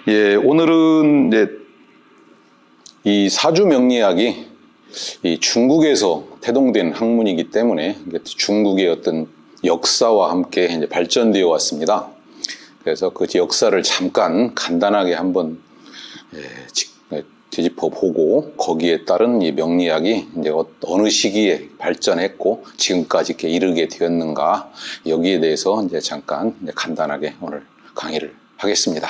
예, 오늘은 이제 이 사주 명리학이 이 중국에서 태동된 학문이기 때문에 중국의 어떤 역사와 함께 이제 발전되어 왔습니다. 그래서 그 역사를 잠깐 간단하게 한번 뒤집어 보고 거기에 따른 이 명리학이 이제 어느 시기에 발전했고 지금까지 이렇게 이르게 되었는가 여기에 대해서 이제 잠깐 간단하게 오늘 강의를 하겠습니다.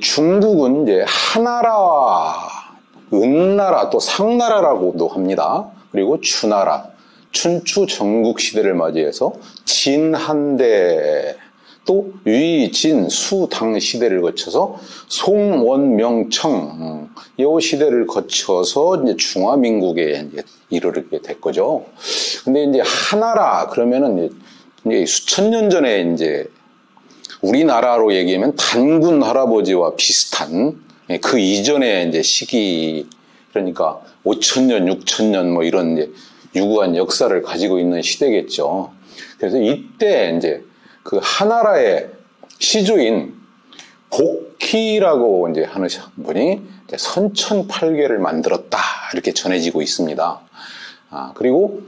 중국은 이제 하나라, 은나라, 또 상나라라고도 합니다. 그리고 주나라, 춘추 전국 시대를 맞이해서 진한대, 또 위, 진, 수, 당 시대를 거쳐서 송, 원, 명, 청, 이 시대를 거쳐서 이제 중화민국에 이제 이르게 될 거죠. 근데 이제 하나라 그러면은 이제 수천 년 전에 이제 우리나라로 얘기하면 단군 할아버지와 비슷한 그 이전의 이제 시기, 그러니까 5,000년, 6,000년 뭐 이런 이제 유구한 역사를 가지고 있는 시대겠죠. 그래서 이때 이제 그 하나라의 시조인 복희라고 이제 하는 분이 이제 선천팔계를 만들었다 이렇게 전해지고 있습니다. 그리고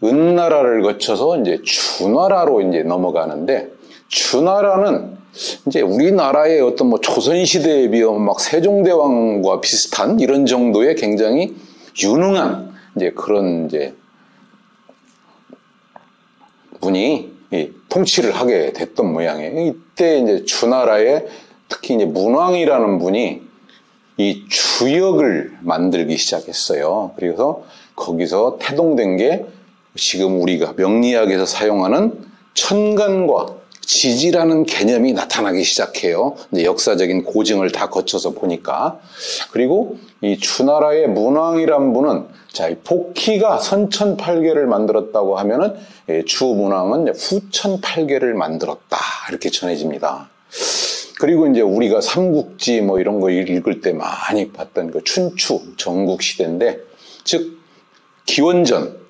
은나라를 거쳐서 이제 주나라로 이제 넘어가는데, 주나라는 이제 우리나라의 어떤 뭐 조선시대에 비하면 막 세종대왕과 비슷한 이런 정도의 굉장히 유능한 이제 그런 이제 분이 통치를 하게 됐던 모양이에요. 이때 이제 주나라에 특히 이제 문왕이라는 분이 이 주역을 만들기 시작했어요. 그래서 거기서 태동된 게 지금 우리가 명리학에서 사용하는 천간과 지지라는 개념이 나타나기 시작해요. 이제 역사적인 고증을 다 거쳐서 보니까. 그리고 이 주나라의 문왕이란 분은 이 복희가 선천팔계를 만들었다고 하면은 주문왕은 후천팔계를 만들었다 이렇게 전해집니다. 그리고 이제 우리가 삼국지 뭐 이런 거 읽을 때 많이 봤던 그 춘추 전국 시대인데, 즉 기원전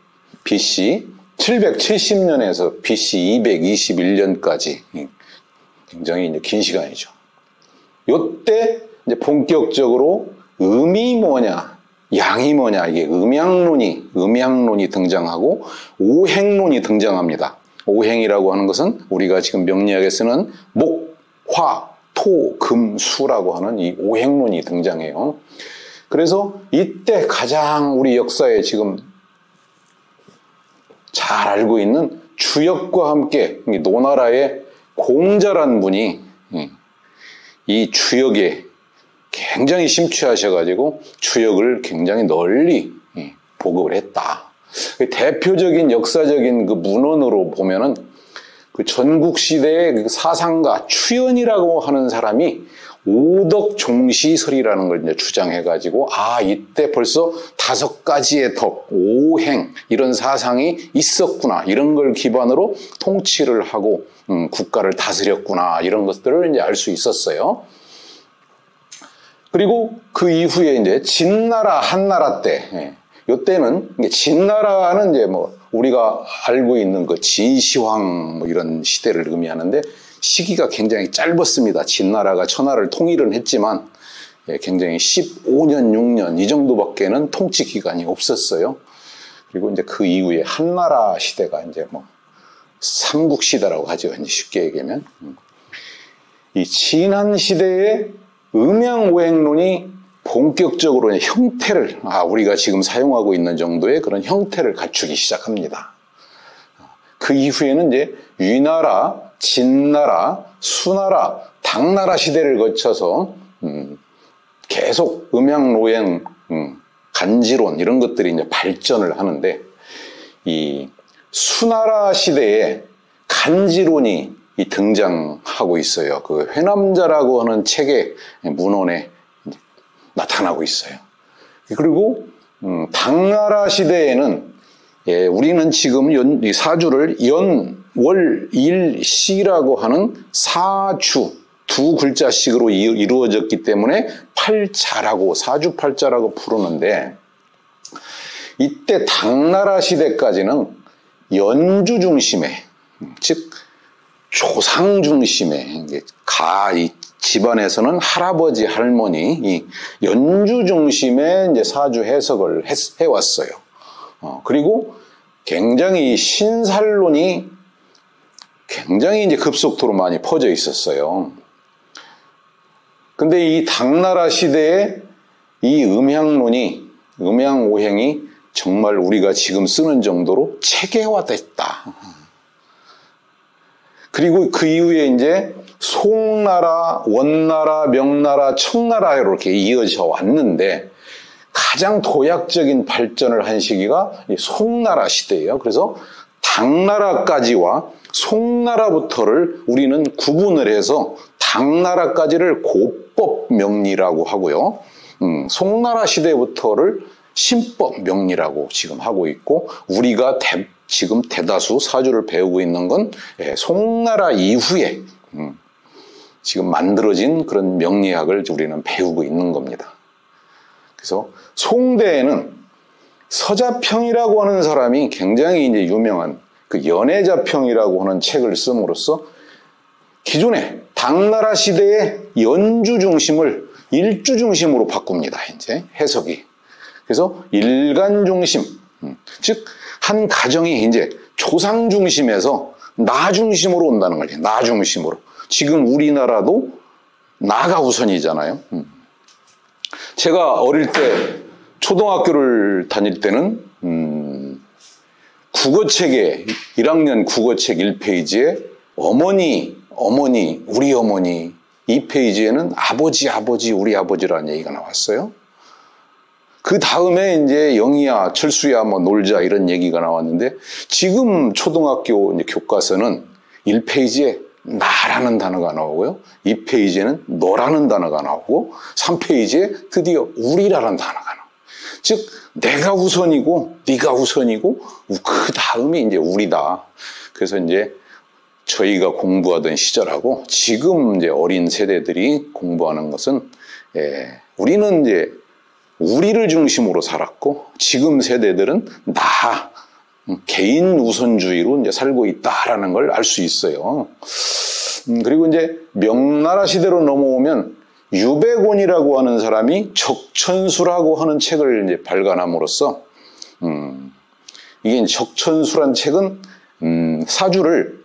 BC 770년에서 BC 221년까지 굉장히 이제 긴 시간이죠. 요때 이제 본격적으로 음이 뭐냐, 양이 뭐냐, 이게 음양론이 등장하고 오행론이 등장합니다. 오행이라고 하는 것은 우리가 지금 명리학에서는 목, 화, 토, 금, 수라고 하는 이 오행론이 등장해요. 그래서 이때 가장 우리 역사에 지금 잘 알고 있는 주역과 함께 노나라의 공자란 분이 이 주역에 굉장히 심취하셔가지고 주역을 굉장히 널리 보급을 했다. 대표적인 역사적인 그 문헌으로 보면은 그 전국시대의 그 사상가 추연이라고 하는 사람이 오덕종시설이라는 걸 이제 주장해가지고, 이때 벌써 5가지의 덕, 오행, 이런 사상이 있었구나. 이런 걸 기반으로 통치를 하고, 국가를 다스렸구나. 이런 것들을 이제 알 수 있었어요. 그리고 그 이후에 이제 진나라, 한나라 때, 요때는, 진나라는 이제 뭐, 우리가 알고 있는 그 진시황 뭐 이런 시대를 의미하는데, 시기가 굉장히 짧았습니다. 진나라가 천하를 통일은 했지만 굉장히 15년, 6년 이 정도밖에는 통치 기간이 없었어요. 그리고 이제 그 이후에 한나라 시대가 이제 뭐 삼국 시대라고 하죠. 이제 쉽게 얘기하면 이 진한 시대의 음양오행론이 본격적으로 형태를 우리가 지금 사용하고 있는 정도의 그런 형태를 갖추기 시작합니다. 그 이후에는 이제 위나라, 진나라, 수나라, 당나라 시대를 거쳐서 계속 음양로행, 간지론 이런 것들이 이제 발전을 하는데, 이 수나라 시대에 간지론이 등장하고 있어요. 그 회남자라고 하는 책의 문헌에 나타나고 있어요. 그리고 당나라 시대에는 우리는 지금 이 사주를 연, 월, 일, 시라고 하는 사주, 두 글자씩으로 이루어졌기 때문에 팔자라고, 사주팔자라고 부르는데, 이때 당나라 시대까지는 연주 중심의, 즉 조상 중심의 이 집안에서는 할아버지, 할머니, 이 연주 중심의 이제 사주 해석을 해왔어요. 그리고 굉장히 신살론이 굉장히 이제 급속도로 많이 퍼져 있었어요. 근데 이 당나라 시대에 이 음양오행이 정말 우리가 지금 쓰는 정도로 체계화됐다. 그리고 그 이후에 이제 송나라, 원나라, 명나라, 청나라 이렇게 이어져 왔는데 가장 도약적인 발전을 한 시기가 송나라 시대예요. 그래서 당나라까지와 송나라부터를 우리는 구분을 해서 당나라까지를 고법명리라고 하고요. 송나라 시대부터를 신법명리라고 지금 하고 있고, 우리가 지금 대다수 사주를 배우고 있는 건 송나라 이후에 지금 만들어진 그런 명리학을 우리는 배우고 있는 겁니다. 그래서 송대에는 서자평이라고 하는 사람이 굉장히 이제 유명한 그 연애자평이라고 하는 책을 씀으로써 기존의 당나라 시대의 연주 중심을 일주 중심으로 바꿉니다. 이제 해석이. 그래서 일간 중심, 즉 한 가정이 이제 조상 중심에서 나 중심으로 온다는 거예요. 나 중심으로. 지금 우리나라도 나가 우선이잖아요. 제가 어릴 때 초등학교를 다닐 때는 국어책에 1학년 국어책 1페이지에 어머니, 우리 어머니 2페이지에는 아버지, 우리 아버지라는 얘기가 나왔어요. 그 다음에 이제 영희야, 철수야, 뭐 놀자 이런 얘기가 나왔는데 지금 초등학교 이제 교과서는 1페이지에 나라는 단어가 나오고요. 2페이지에는 너라는 단어가 나오고 3페이지에 드디어 우리라는 단어가 나와요. 즉 내가 우선이고 네가 우선이고 그 다음이 이제 우리다. 그래서 이제 저희가 공부하던 시절하고 지금 이제 어린 세대들이 공부하는 것은 우리는 이제 우리를 중심으로 살았고 지금 세대들은 나 개인 우선주의로 이제 살고 있다라는 걸 알 수 있어요. 그리고 이제 명나라 시대로 넘어오면 유백원이라고 하는 사람이 적천수라고 하는 책을 이제 발간함으로써 이게 적천수란 책은 사주를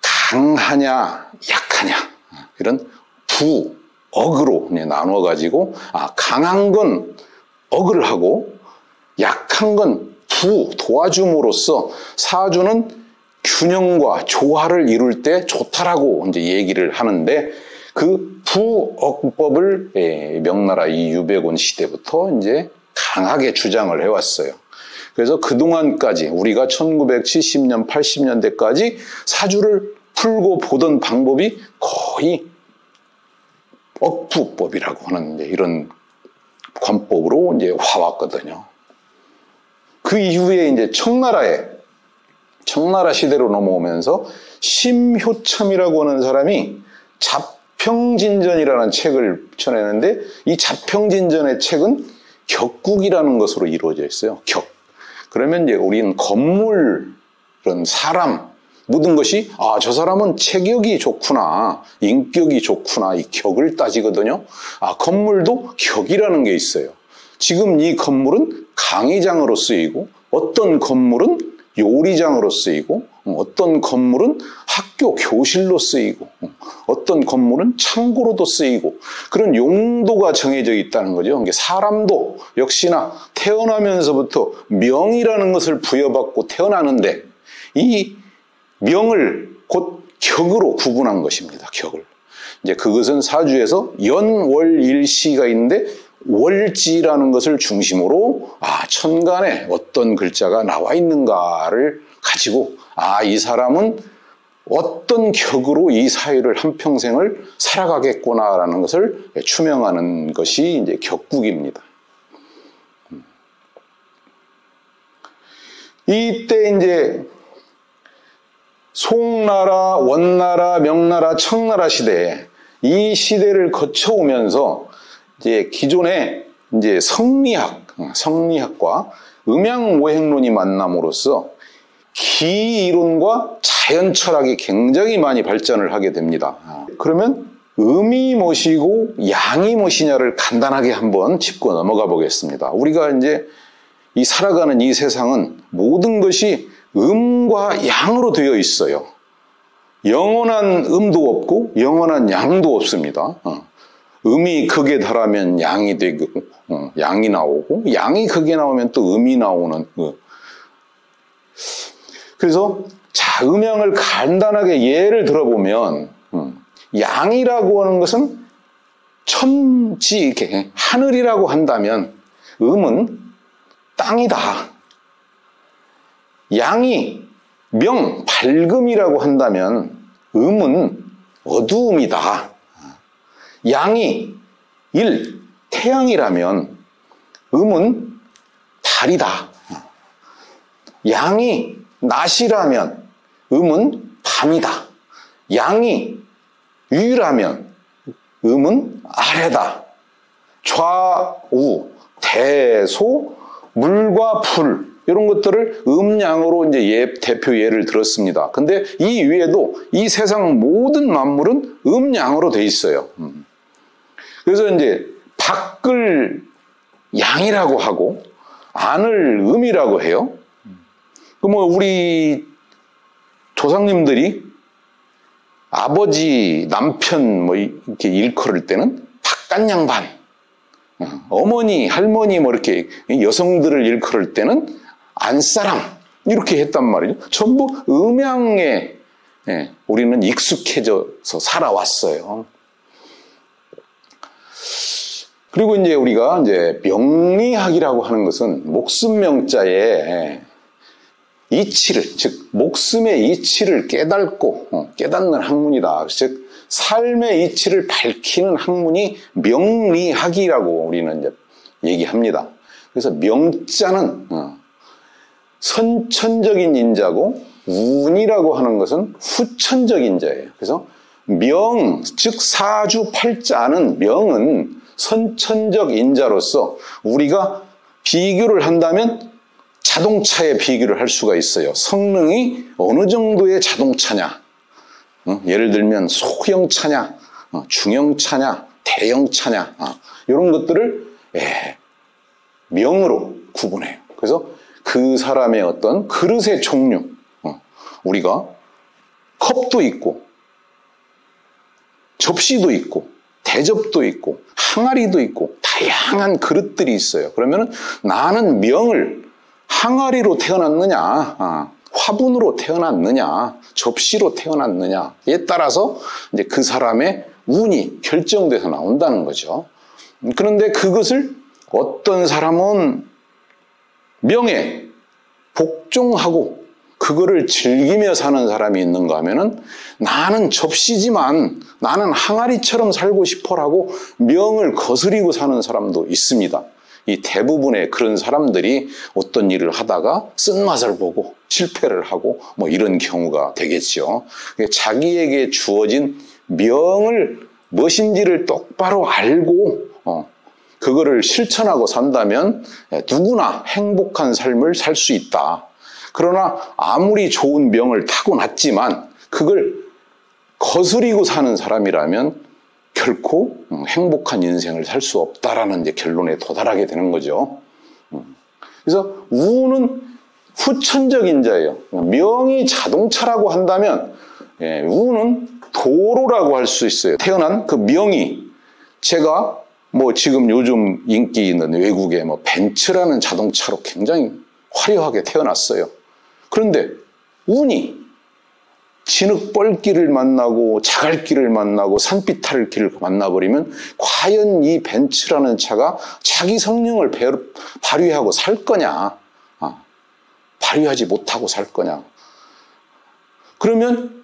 강하냐 약하냐 이런 억으로 나누어 가지고 강한 건 억을 하고 약한 건 도와줌으로써 사주는 균형과 조화를 이룰 때 좋다라고 이제 얘기를 하는데 그 부억법을 명나라 이 유백원 시대부터 이제 강하게 주장을 해왔어요. 그래서 그동안까지 우리가 1970년, 80년대까지 사주를 풀고 보던 방법이 거의 억부법이라고 하는 이런 관법으로 이제 와왔거든요. 그 이후에 이제 청나라 시대로 넘어오면서 심효첨이라고 하는 사람이 자평진전이라는 책을 펴내는데 이 자평진전의 책은 격국이라는 것으로 이루어져 있어요. 그러면 이제 우리는 건물, 그런 사람, 모든 것이 저 사람은 체격이 좋구나, 인격이 좋구나, 이 격을 따지거든요. 건물도 격이라는 게 있어요. 지금 이 건물은 강의장으로 쓰이고 어떤 건물은 요리장으로 쓰이고 어떤 건물은 학교 교실로 쓰이고 어떤 건물은 창고로도 쓰이고 그런 용도가 정해져 있다는 거죠. 그러니까 사람도 역시나 태어나면서부터 명이라는 것을 부여받고 태어나는데 이 명을 곧 격으로 구분한 것입니다. 격을. 이제 그것은 사주에서 연월일시가 있는데 월지라는 것을 중심으로 천간에 어떤 글자가 나와 있는가를 가지고 이 사람은 어떤 격으로 이 사회를 한평생을 살아가겠구나라는 것을 추명하는 것이 이제 격국입니다. 이때 이제 송나라, 원나라, 명나라, 청나라 시대에 이 시대를 거쳐오면서 이제 기존의 이제 성리학과 음양오행론이 만남으로써 기 이론과 자연 철학이 굉장히 많이 발전을 하게 됩니다. 그러면 음이 무엇이고 양이 무엇이냐를 간단하게 한번 짚고 넘어가 보겠습니다. 우리가 이제 이 살아가는 이 세상은 모든 것이 음과 양으로 되어 있어요. 영원한 음도 없고 영원한 양도 없습니다. 음이 극에 달하면 양이 되고 양이 나오고 양이 극에 나오면 또 음이 나오는. 그래서 자, 음양을 간단하게 예를 들어보면 양이라고 하는 것은 천지 이렇게 하늘이라고 한다면 음은 땅이다. 양이 명 밝음이라고 한다면 음은 어두움이다. 양이 일 태양이라면 음은 달이다. 양이 낮이라면 음은 밤이다. 양이 위라면 음은 아래다. 좌우, 대소, 물과 불 이런 것들을 음양으로 이제 대표 예를 들었습니다. 근데 이 위에도 이 세상 모든 만물은 음양으로 돼 있어요. 그래서 이제 밖을 양이라고 하고 안을 음이라고 해요. 그 뭐 우리 조상님들이 아버지, 남편 뭐 이렇게 일컬을 때는 박간양반, 어머니, 할머니 뭐 이렇게 여성들을 일컬을 때는 안사람 이렇게 했단 말이죠. 전부 음양에 우리는 익숙해져서 살아왔어요. 그리고 이제 우리가 이제 명리학이라고 하는 것은 목숨 명자에 이치를, 즉 목숨의 이치를 깨닫고 깨닫는 학문이다. 즉 삶의 이치를 밝히는 학문이 명리학이라고 우리는 이제 얘기합니다. 그래서 명자는 선천적인 인자고 운이라고 하는 것은 후천적인 자예요. 그래서 명, 즉 사주팔자는 명은 선천적 인자로서 우리가 비교를 한다면 자동차에 비교를 할 수가 있어요. 성능이 어느 정도의 자동차냐. 예를 들면 소형차냐, 중형차냐, 대형차냐 이런 것들을 명으로 구분해요. 그래서 그 사람의 어떤 그릇의 종류, 우리가 컵도 있고 접시도 있고 대접도 있고 항아리도 있고 다양한 그릇들이 있어요. 그러면 나는 명을 항아리로 태어났느냐, 화분으로 태어났느냐, 접시로 태어났느냐에 따라서 이제 그 사람의 운이 결정돼서 나온다는 거죠. 그런데 그것을 어떤 사람은 명에 복종하고 그거를 즐기며 사는 사람이 있는가 하면은 나는 접시지만 나는 항아리처럼 살고 싶어라고 명을 거스리고 사는 사람도 있습니다. 이 대부분의 그런 사람들이 어떤 일을 하다가 쓴맛을 보고 실패를 하고 뭐 이런 경우가 되겠죠. 자기에게 주어진 명을 무엇인지를 똑바로 알고 그거를 실천하고 산다면 누구나 행복한 삶을 살 수 있다. 그러나 아무리 좋은 명을 타고났지만 그걸 거스리고 사는 사람이라면 결코 행복한 인생을 살 수 없다라는 이제 결론에 도달하게 되는 거죠. 그래서 우는 후천적인 자예요. 명이 자동차라고 한다면 우는 도로라고 할 수 있어요. 태어난 그 명이 제가 뭐 지금 요즘 인기 있는 외국의 뭐 벤츠라는 자동차로 굉장히 화려하게 태어났어요. 그런데 운이 진흙벌길을 만나고 자갈길을 만나고 산비탈길을 만나버리면 과연 이 벤츠라는 차가 자기 성능을 발휘하고 살 거냐, 발휘하지 못하고 살 거냐. 그러면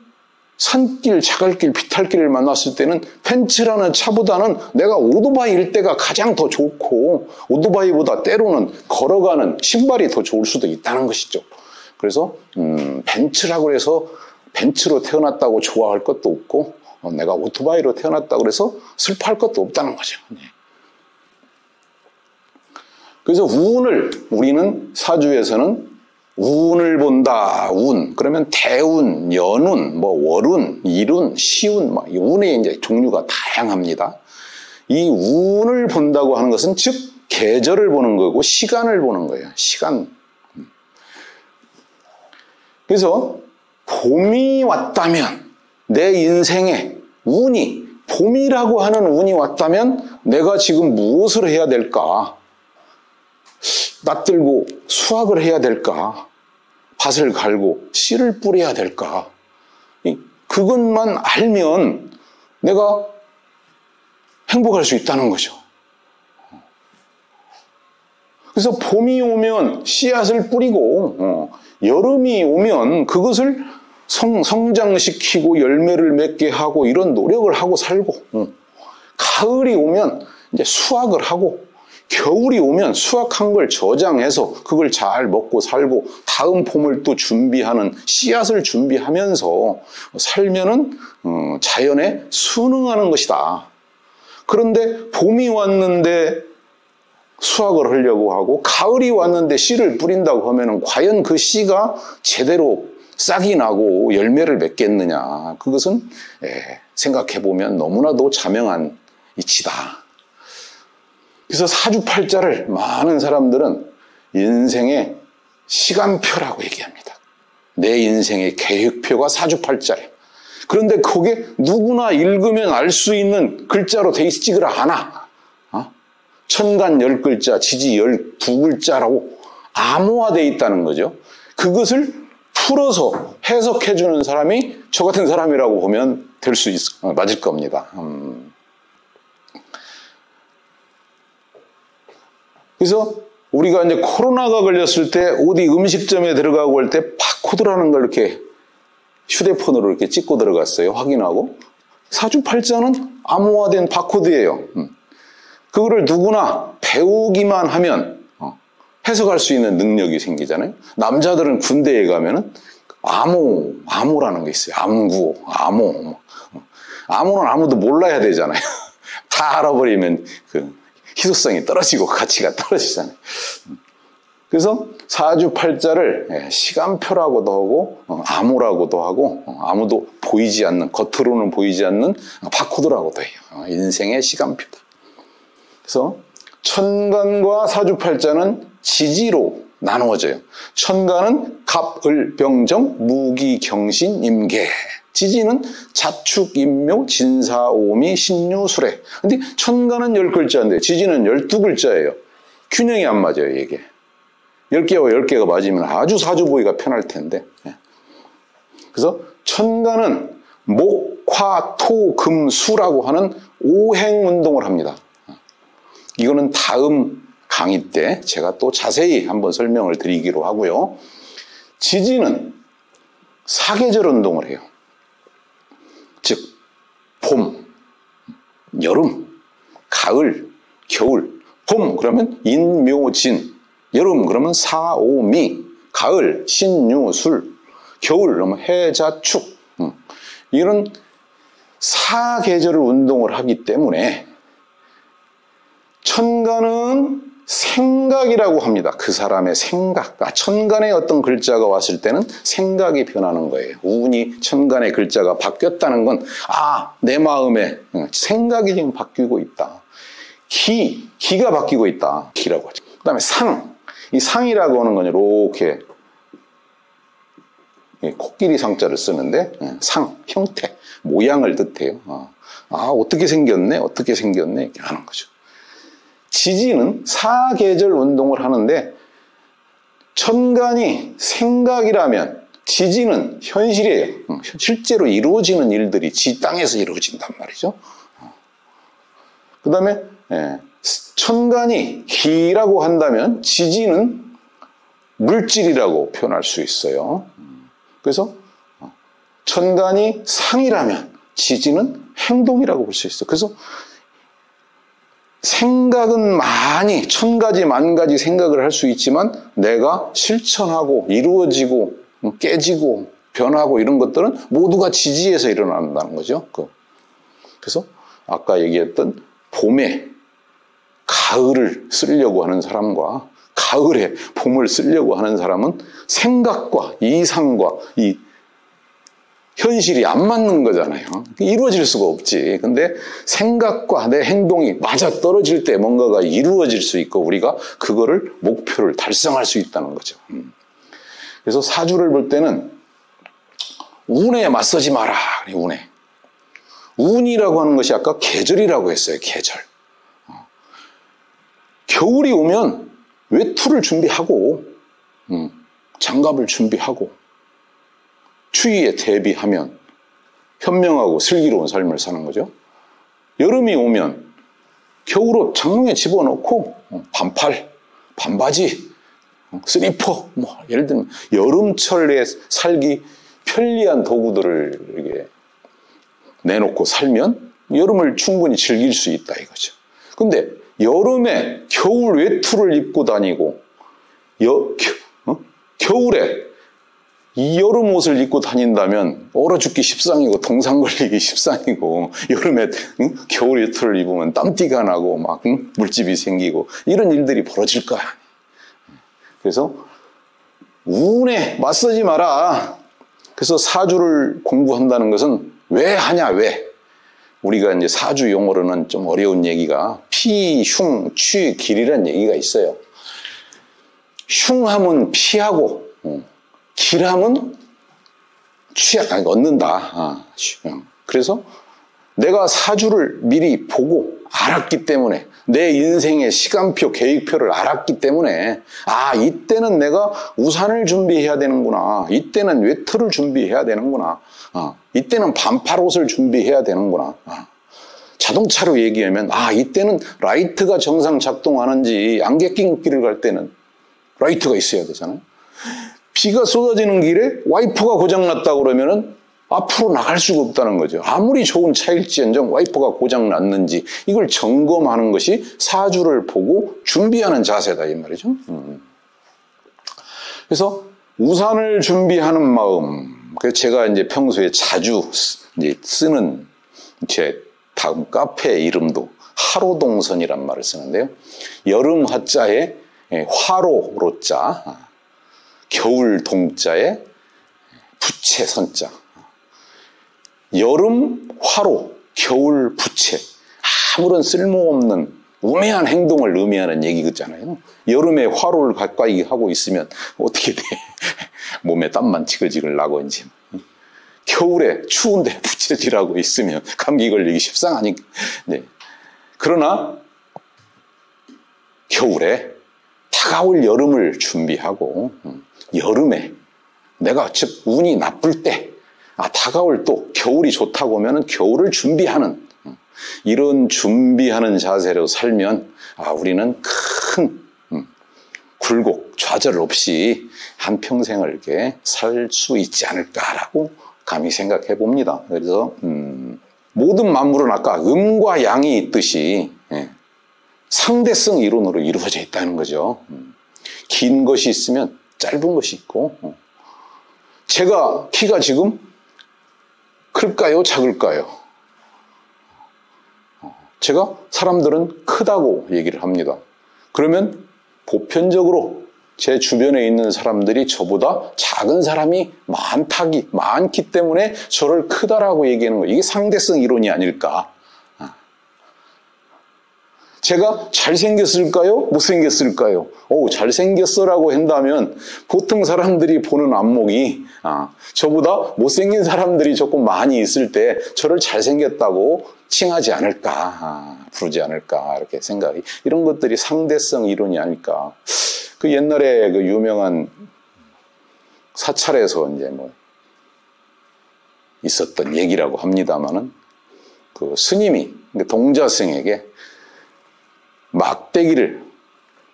산길, 자갈길, 비탈길을 만났을 때는 벤츠라는 차보다는 내가 오토바이일 때가 가장 더 좋고 오토바이보다 때로는 걸어가는 신발이 더 좋을 수도 있다는 것이죠. 그래서 벤츠라고 해서 벤츠로 태어났다고 좋아할 것도 없고 내가 오토바이로 태어났다고 해서 슬퍼할 것도 없다는 거죠. 그래서 운을 우리는 사주에서는 운을 본다. 운. 그러면 대운, 연운, 월운, 일운, 시운, 운의 이제 종류가 다양합니다. 이 운을 본다고 하는 것은 즉 계절을 보는 거고 시간을 보는 거예요. 시간. 그래서 봄이 왔다면 내 인생에 봄이라고 하는 운이 왔다면 내가 지금 무엇을 해야 될까? 낯들고 수확을 해야 될까? 밭을 갈고 씨를 뿌려야 될까? 그것만 알면 내가 행복할 수 있다는 거죠. 그래서 봄이 오면 씨앗을 뿌리고 여름이 오면 그것을 성장시키고 열매를 맺게 하고 이런 노력을 하고 살고 가을이 오면 이제 수확을 하고 겨울이 오면 수확한 걸 저장해서 그걸 잘 먹고 살고 다음 봄을 또 준비하는 씨앗을 준비하면서 살면은 자연에 순응하는 것이다. 그런데 봄이 왔는데 수확을 하려고 하고 가을이 왔는데 씨를 뿌린다고 하면은 과연 그 씨가 제대로 싹이 나고 열매를 맺겠느냐. 그것은 생각해보면 너무나도 자명한 이치다. 그래서 사주팔자를 많은 사람들은 인생의 시간표라고 얘기합니다. 내 인생의 계획표가 사주팔자예요. 그런데 그게 누구나 읽으면 알 수 있는 글자로 돼 있지를 않아. 천간 10글자, 지지 12글자라고 암호화되어 있다는 거죠. 그것을 풀어서 해석해주는 사람이 저 같은 사람이라고 보면 맞을 겁니다. 그래서 우리가 이제 코로나가 걸렸을 때 어디 음식점에 들어가고 할 때 바코드라는 걸 이렇게 휴대폰으로 이렇게 찍고 들어갔어요. 확인하고. 사주팔자는 암호화된 바코드예요. 그거를 누구나 배우기만 하면 해석할 수 있는 능력이 생기잖아요. 남자들은 군대에 가면은 암호라는 게 있어요. 암구, 암호. 암호는 아무도 몰라야 되잖아요. 다 알아버리면 그 희소성이 떨어지고 가치가 떨어지잖아요. 그래서 사주팔자를 시간표라고도 하고 암호라고도 하고 아무도 보이지 않는, 겉으로는 보이지 않는 바코드라고도 해요. 인생의 시간표다. 그래서 천간과 사주팔자는 지지로 나누어져요. 천간은 갑, 을, 병정, 무기, 경신, 임계. 지지는 자축, 임묘, 진사, 오미, 신유, 수레. 근데 천간은 10글자인데 지지는 12글자예요. 균형이 안 맞아요, 이게. 10개와 10개가 맞으면 아주 사주 보기가 편할 텐데. 그래서 천간은 목, 화, 토, 금, 수라고 하는 오행 운동을 합니다. 이거는 다음 강의 때 제가 또 자세히 한번 설명을 드리기로 하고요. 지지는 사계절 운동을 해요. 즉 봄, 여름, 가을, 겨울. 봄 그러면 인묘진, 여름 그러면 사오미, 가을 신유술, 겨울 그러면 해자축. 이런 사계절을 운동을 하기 때문에 천간은 생각이라고 합니다. 그 사람의 생각. 천간에 어떤 글자가 왔을 때는 생각이 변하는 거예요. 운이 천간의 글자가 바뀌었다는 건 내 마음에 생각이 지금 바뀌고 있다. 기가 바뀌고 있다. 기라고 하죠. 그 다음에 상. 이 상이라고 하는 건 이렇게 코끼리 상자를 쓰는데 상, 형태, 모양을 뜻해요. 어떻게 생겼네? 어떻게 생겼네? 이렇게 하는 거죠. 지지는 사계절 운동을 하는데 천간이 생각이라면 지지는 현실이에요. 실제로 이루어지는 일들이 지 땅에서 이루어진단 말이죠. 그 다음에 천간이 기라고 한다면 지지는 물질이라고 표현할 수 있어요. 그래서 천간이 상이라면 지지는 행동이라고 볼 수 있어요. 그래서 생각은 많이 천 가지 만 가지 생각을 할 수 있지만 내가 실천하고 이루어지고 깨지고 변하고 이런 것들은 모두가 지지에서 일어난다는 거죠. 그래서 아까 얘기했던 봄에 가을을 쓰려고 하는 사람과 가을에 봄을 쓰려고 하는 사람은 생각과 이상과 이 현실이 안 맞는 거잖아요. 이루어질 수가 없지. 근데 생각과 내 행동이 맞아 떨어질 때 뭔가가 이루어질 수 있고 우리가 그거를 목표를 달성할 수 있다는 거죠. 그래서 사주를 볼 때는 운에 맞서지 마라. 운에. 운이라고 하는 것이 아까 계절이라고 했어요. 계절. 겨울이 오면 외투를 준비하고 장갑을 준비하고 추위에 대비하면 현명하고 슬기로운 삶을 사는 거죠. 여름이 오면 겨울옷 장롱에 집어넣고 반팔, 반바지, 슬리퍼, 예를 들면 여름철에 살기 편리한 도구들을 이렇게 내놓고 살면 여름을 충분히 즐길 수 있다 이거죠. 근데 여름에 겨울 외투를 입고 다니고 겨울에 이 여름 옷을 입고 다닌다면 얼어 죽기 십상이고 동상 걸리기 십상이고 여름에 겨울 외투를 입으면 땀띠가 나고 막 물집이 생기고 이런 일들이 벌어질 거야. 그래서 운에 맞서지 마라. 그래서 사주를 공부한다는 것은 왜 하냐 왜? 우리가 이제 사주 용어로는 좀 어려운 얘기가 피, 흉, 취, 길이라는 얘기가 있어요. 흉하면 피하고 길함은 얻는다. 그래서 내가 사주를 미리 보고 알았기 때문에 내 인생의 시간표, 계획표를 알았기 때문에 이때는 내가 우산을 준비해야 되는구나. 이때는 외투를 준비해야 되는구나. 이때는 반팔옷을 준비해야 되는구나. 자동차로 얘기하면 이때는 라이트가 정상 작동하는지 안개 낀 길을 갈 때는 라이트가 있어야 되잖아요. 비가 쏟아지는 길에 와이퍼가 고장났다고 그러면은 앞으로 나갈 수가 없다는 거죠. 아무리 좋은 차일지언정 와이퍼가 고장났는지 이걸 점검하는 것이 사주를 보고 준비하는 자세다 이 말이죠. 그래서 우산을 준비하는 마음. 그래서 제가 이제 평소에 자주 이제 쓰는 제 다음 카페 이름도 하로동선이란 말을 쓰는데요. 여름 하자에 화로로자, 겨울 동자에 부채 선자. 여름 화로, 겨울 부채. 아무런 쓸모없는 우매한 행동을 의미하는 얘기잖아요. 여름에 화로를 가까이 하고 있으면 어떻게 돼? 몸에 땀만 지글지글 나고 이제. 겨울에 추운데 부채질하고 있으면 감기 걸리기 십상하니까. 네. 그러나 겨울에 다가올 여름을 준비하고 여름에 내가 즉 운이 나쁠 때 다가올 또 겨울이 좋다고 하면 겨울을 준비하는 이런 준비하는 자세로 살면 우리는 큰 굴곡, 좌절 없이 한평생을 이렇게 살 수 있지 않을까라고 감히 생각해 봅니다. 그래서 모든 만물은 아까 음과 양이 있듯이 상대성 이론으로 이루어져 있다는 거죠. 긴 것이 있으면 짧은 것이 있고 제가 키가 지금 클까요? 작을까요? 제가 사람들은 크다고 얘기를 합니다. 그러면 보편적으로 제 주변에 있는 사람들이 저보다 작은 사람이 많기 때문에 저를 크다라고 얘기하는 거예요. 이게 상대성 이론이 아닐까? 제가 잘생겼을까요? 못생겼을까요? 잘생겼어라고 한다면 보통 사람들이 보는 안목이 저보다 못생긴 사람들이 조금 많이 있을 때 저를 잘생겼다고 칭하지 않을까, 부르지 않을까 이렇게 생각이 이런 것들이 상대성 이론이 아닐까. 그 옛날에 그 유명한 사찰에서 이제 있었던 얘기라고 합니다만은 그 스님이 동자승에게 막대기를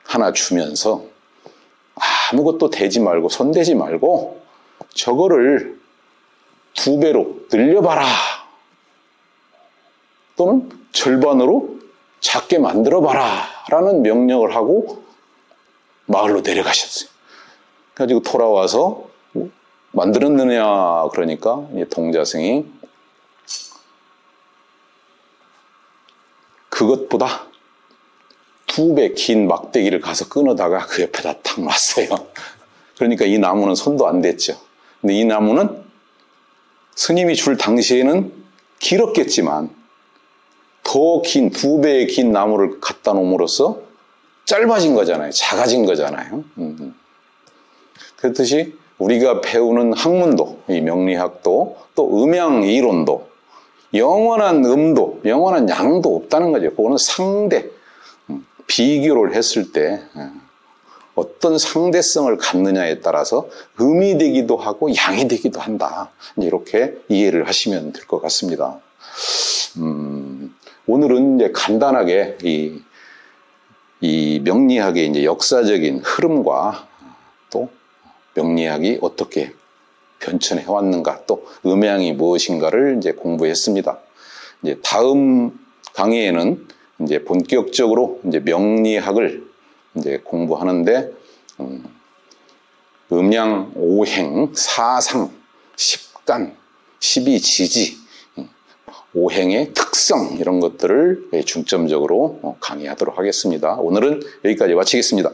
하나 주면서 아무것도 대지 말고 손대지 말고 저거를 2배로 늘려봐라 또는 절반으로 작게 만들어봐라 라는 명령을 하고 마을로 내려가셨어요. 그래가지고 돌아와서 만들었느냐 그러니까 동자승이 그것보다 2배 긴 막대기를 가서 끊어다가 그 옆에다 탁 놨어요. 그러니까 이 나무는 손도 안 댔죠. 근데 이 나무는 스님이 줄 당시에는 길었겠지만 더 긴 2배의 긴 나무를 갖다 놓음으로써 짧아진 거잖아요. 작아진 거잖아요. 그렇듯이 우리가 배우는 학문도, 이 명리학도, 또 음양 이론도 영원한 음도, 영원한 양도 없다는 거죠. 그거는 상대, 비교를 했을 때 어떤 상대성을 갖느냐에 따라서 음이 되기도 하고 양이 되기도 한다. 이렇게 이해를 하시면 될 것 같습니다. 오늘은 이제 간단하게 이 명리학의 이제 역사적인 흐름과 또 명리학이 어떻게 변천해 왔는가, 또 음양이 무엇인가를 이제 공부했습니다. 이제 다음 강의에는 이제 본격적으로 이제 명리학을 이제 공부하는데, 음양, 오행, 사상, 십간, 십이지지, 오행의 특성, 이런 것들을 중점적으로 강의하도록 하겠습니다. 오늘은 여기까지 마치겠습니다.